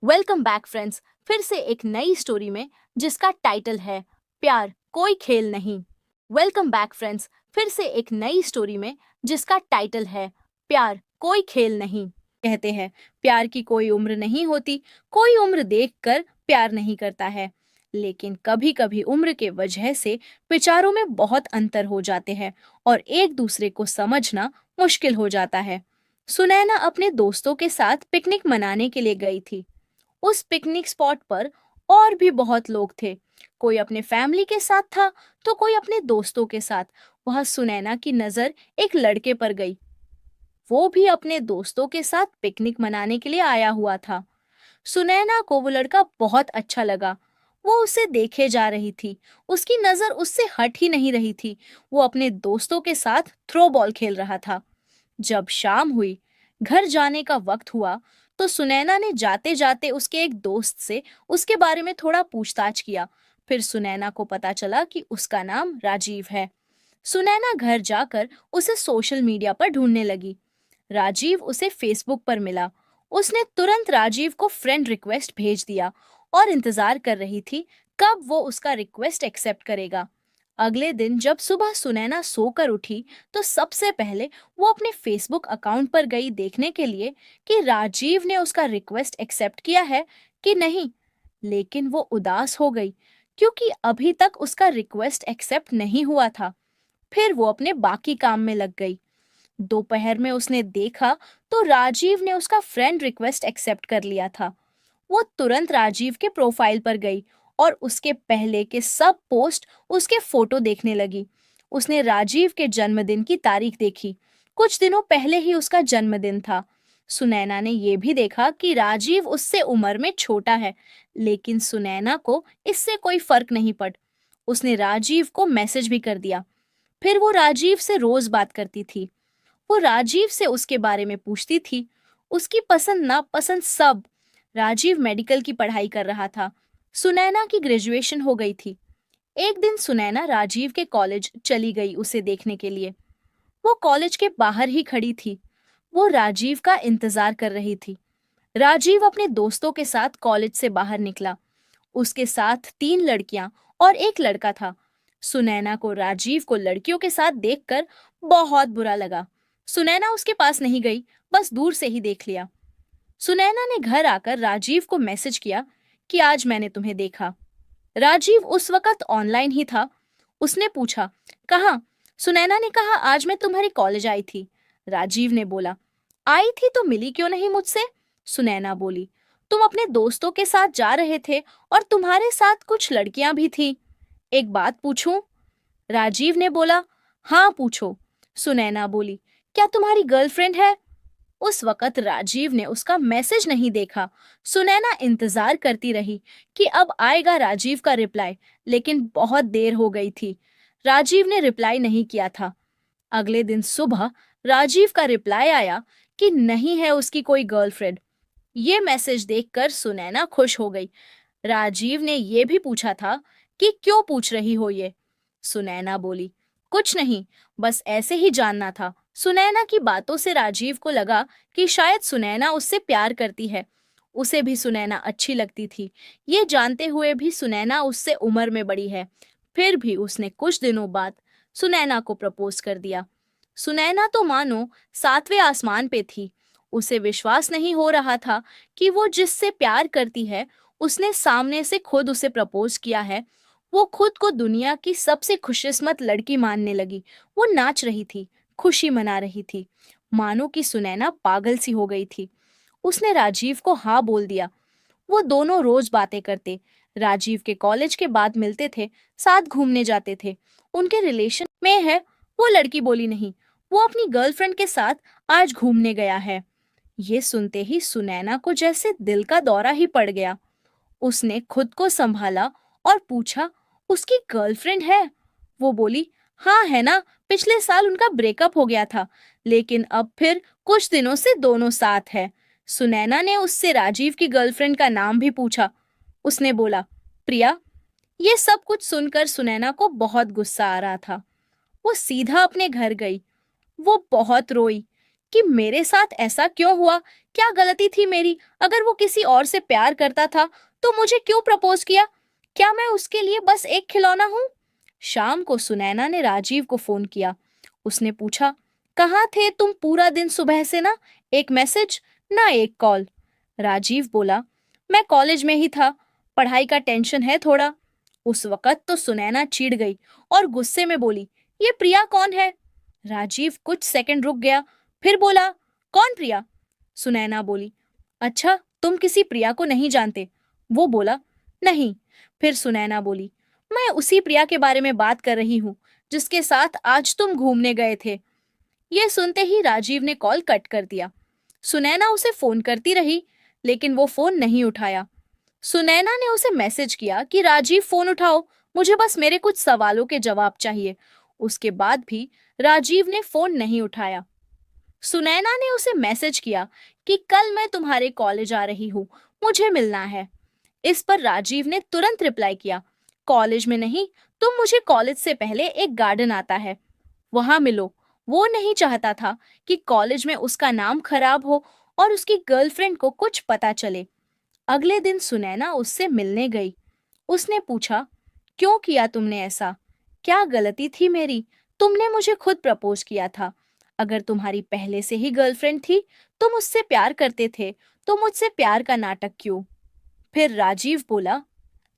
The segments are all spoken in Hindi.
Welcome back friends. फिर से एक नई स्टोरी में जिसका टाइटल है प्यार कोई खेल नहीं। Welcome back friends. फिर से एक नई स्टोरी में जिसका टाइटल है प्यार कोई खेल नहीं। कहते हैं प्यार की कोई उम्र नहीं होती, कोई उम्र देखकर प्यार नहीं करता है। लेकिन कभी कभी उम्र के वजह से विचारों में बहुत अंतर हो जाते हैं और एक दूसरे को समझना मुश्किल हो जाता है। सुनैना अपने दोस्तों के साथ पिकनिक मनाने के लिए गई थी। उस पिकनिक स्पॉट पर और भी बहुत लोग थे। कोई अपने फैमिली के साथ था तो कोई अपने दोस्तों के साथ। वहां सुनैना की नजर एक लड़के पर गई। वो भी अपने दोस्तों के साथ पिकनिक मनाने के लिए आया हुआ था। सुनैना को वो लड़का बहुत अच्छा लगा। वो उसे देखे जा रही थी। उसकी नजर उससे हट ही नहीं रही थी। वो अपने दोस्तों के साथ थ्रो बॉल खेल रहा था। जब शाम हुई, घर जाने का वक्त हुआ, तो सुनैना ने जाते जाते उसके एक दोस्त से उसके बारे में थोड़ा पूछताछ किया। फिर सुनैना को पता चला कि उसका नाम राजीव है। सुनैना घर जाकर उसे सोशल मीडिया पर ढूंढने लगी। राजीव उसे फेसबुक पर मिला। उसने तुरंत राजीव को फ्रेंड रिक्वेस्ट भेज दिया और इंतजार कर रही थी कब वो उसका रिक्वेस्ट एक्सेप्ट करेगा। अगले दिन जब सुबह सुनैना सोकर उठी तो सबसे पहले वो अपने फेसबुक अकाउंट पर गई देखने के लिए कि राजीव ने उसका रिक्वेस्ट एक्सेप्ट किया है कि नहीं। लेकिन वो उदास हो गई क्योंकि अभी तक उसका रिक्वेस्ट एक्सेप्ट नहीं हुआ था। फिर वो अपने बाकी काम में लग गई। दोपहर में उसने देखा तो राजीव ने उसका फ्रेंड रिक्वेस्ट एक्सेप्ट कर लिया था। वो तुरंत राजीव के प्रोफाइल पर गई और उसके पहले के सब पोस्ट, उसके फोटो देखने लगी। उसने राजीव के जन्मदिन की तारीख देखी। कुछ दिनों पहले ही उसका जन्मदिन था। सुनैना ने यह भी देखा कि राजीव उससे उम्र में छोटा है, लेकिन सुनैना को इससे कोई फर्क नहीं पड़। उसने राजीव को मैसेज भी कर दिया। फिर वो राजीव से रोज बात करती थी। वो राजीव से उसके बारे में पूछती थी, उसकी पसंद नापसंद सब। राजीव मेडिकल की पढ़ाई कर रहा था। सुनैना की ग्रेजुएशन हो गई थी। एक दिन सुनैना राजीव के कॉलेज चली गई उसे देखने के लिए। वो कॉलेज के बाहर ही खड़ी थी। वो राजीव का इंतजार कर रही थी। राजीव अपने दोस्तों के साथ कॉलेज से बाहर निकला। उसके साथ 3 लड़कियां और एक लड़का था। सुनैना को राजीव को लड़कियों के साथ देखकर बहुत बुरा लगा। सुनैना उसके पास नहीं गई, बस दूर से ही देख लिया। सुनैना ने घर आकर राजीव को मैसेज किया कि आज मैंने तुम्हें देखा। राजीव उस वक्त ऑनलाइन ही था। उसने पूछा, कहाँ? सुनैना ने कहा, आज मैं तुम्हारे कॉलेज आई थी। राजीव ने बोला, आई थी तो मिली क्यों नहीं मुझसे? सुनैना बोली, तुम अपने दोस्तों के साथ जा रहे थे और तुम्हारे साथ कुछ लड़कियां भी थी। एक बात पूछूं? राजीव ने बोला, हाँ पूछो। सुनैना बोली, क्या तुम्हारी गर्लफ्रेंड है? उस वक्त राजीव ने उसका मैसेज नहीं देखा। सुनैना इंतजार करती रही कि अब आएगा राजीव का रिप्लाई, लेकिन बहुत देर हो गई थी। राजीव ने रिप्लाई नहीं किया था। अगले दिन सुबह राजीव का रिप्लाई आया कि नहीं है उसकी कोई गर्लफ्रेंड। ये मैसेज देखकर सुनैना खुश हो गई। राजीव ने ये भी पूछा था कि क्यों पूछ रही हो ये? सुनैना बोली, कुछ नहीं, बस ऐसे ही जानना था। सुनैना की बातों से राजीव को लगा कि शायद सुनैना उससे प्यार करती है। उसे भी सुनैना अच्छी लगती थी, ये जानते हुए भी सुनैना उससे उम्र में बड़ी है। फिर भी उसने कुछ दिनों बाद सुनैना को प्रपोज कर दिया। सुनैना तो मानो 7वें आसमान पे थी। उसे विश्वास नहीं हो रहा था कि वो जिससे प्यार करती है उसने सामने से खुद उसे प्रपोज किया है। वो खुद को दुनिया की सबसे खुशकिस्मत लड़की मानने लगी। वो नाच रही थी, खुशी मना रही थी, मानो कि सुनैना पागल सी हो गई थी। उसने राजीव को हाँ बोल दिया। वो दोनों रोज बातें करते, राजीव के कॉलेज के बाद मिलते थे, साथ घूमने जाते थे। उनके रिलेशन में है, वो लड़की बोली नहीं, वो अपनी गर्लफ्रेंड के साथ आज घूमने गया है। ये सुनते ही सुनैना को जैसे दिल का दौरा ही पड़ गया। उसने खुद को संभाला और पूछा, उसकी गर्लफ्रेंड है? वो बोली, हाँ है ना, पिछले साल उनका ब्रेकअप हो गया था, लेकिन अब फिर कुछ दिनों से दोनों साथ है। सुनैना ने उससे राजीव की गर्लफ्रेंड का नाम भी पूछा। उसने बोला, प्रिया। ये सब कुछ सुनकर सुनैना को बहुत गुस्सा आ रहा था। वो सीधा अपने घर गई। वो बहुत रोई कि मेरे साथ ऐसा क्यों हुआ, क्या गलती थी मेरी? अगर वो किसी और से प्यार करता था तो मुझे क्यों प्रपोज किया? क्या मैं उसके लिए बस एक खिलौना हूँ? शाम को सुनैना ने राजीव को फोन किया। उसने पूछा, कहाँ थे तुम पूरा दिन सुबह से? ना एक मैसेज, ना एक कॉल। राजीव बोला, मैं कॉलेज में ही था, पढ़ाई का टेंशन है थोड़ा। उस वक्त तो सुनैना चिढ़ गई और गुस्से में बोली, ये प्रिया कौन है? राजीव कुछ सेकंड रुक गया, फिर बोला, कौन प्रिया? सुनैना बोली, अच्छा तुम किसी प्रिया को नहीं जानते? वो बोला, नहीं। फिर सुनैना बोली, मैं उसी प्रिया के बारे में बात कर रही हूँ जिसके साथ आज तुम घूमने गए थे। ये सुनते ही राजीव ने कॉल कट कर दिया। सुनैना उसे फोन करती रही, लेकिन वो फोन नहीं उठाया। सुनैना ने उसे मैसेज किया कि राजीव फोन उठाओ, मुझे बस मेरे कुछ सवालों के जवाब चाहिए। उसके बाद भी राजीव ने फोन नहीं उठाया। सुनैना ने उसे मैसेज किया कि कल मैं तुम्हारे कॉलेज आ रही हूँ, मुझे मिलना है। इस पर राजीव ने तुरंत रिप्लाई किया, कॉलेज में नहीं, तुम मुझे कॉलेज से पहले एक गार्डन आता है, वहां मिलो। वो नहीं चाहता था कि कॉलेज में उसका नाम खराब हो और उसकी गर्लफ्रेंड को कुछ पता चले। अगले दिन सुनैना उससे मिलने गई। उसने पूछा, क्यों किया तुमने ऐसा? क्या गलती थी मेरी? तुमने मुझे खुद प्रपोज किया था। अगर तुम्हारी पहले से ही गर्लफ्रेंड थी, तुम उससे प्यार करते थे, तो मुझसे प्यार का नाटक क्यों? फिर राजीव बोला,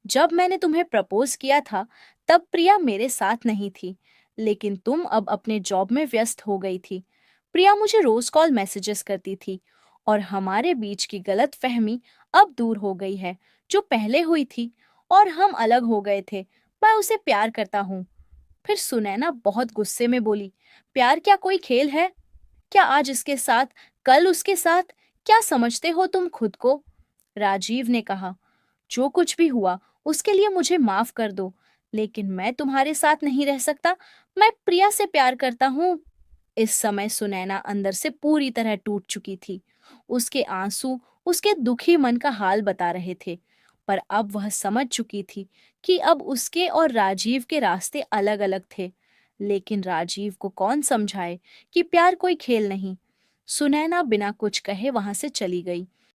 जब मैंने तुम्हें प्रपोज किया था तब प्रिया मेरे साथ नहीं थी, लेकिन तुम अब अपने जॉब में व्यस्त हो गई थी। प्रिया मुझे रोज कॉल मैसेजेस करती थी और हमारे बीच की गलत फहमी अब दूर हो गई है, जो पहले हुई थी, और हम अलग हो गए थे। मैं उसे प्यार करता हूँ। फिर सुनैना बहुत गुस्से में बोली, प्यार क्या कोई खेल है? क्या आज इसके साथ, कल उसके साथ? क्या समझते हो तुम खुद को? राजीव ने कहा, जो कुछ भी हुआ उसके लिए मुझे माफ कर दो, लेकिन मैं तुम्हारे साथ नहीं रह सकता। मैं प्रिया से प्यार करता हूँ। इस समय सुनैना अंदर से पूरी तरह टूट चुकी थी। उसके आंसू उसके दुखी मन का हाल बता रहे थे। पर अब वह समझ चुकी थी कि अब उसके और राजीव के रास्ते अलग अलग थे। लेकिन राजीव को कौन समझाए कि प्यार कोई खेल नहीं। सुनैना बिना कुछ कहे वहां से चली गई।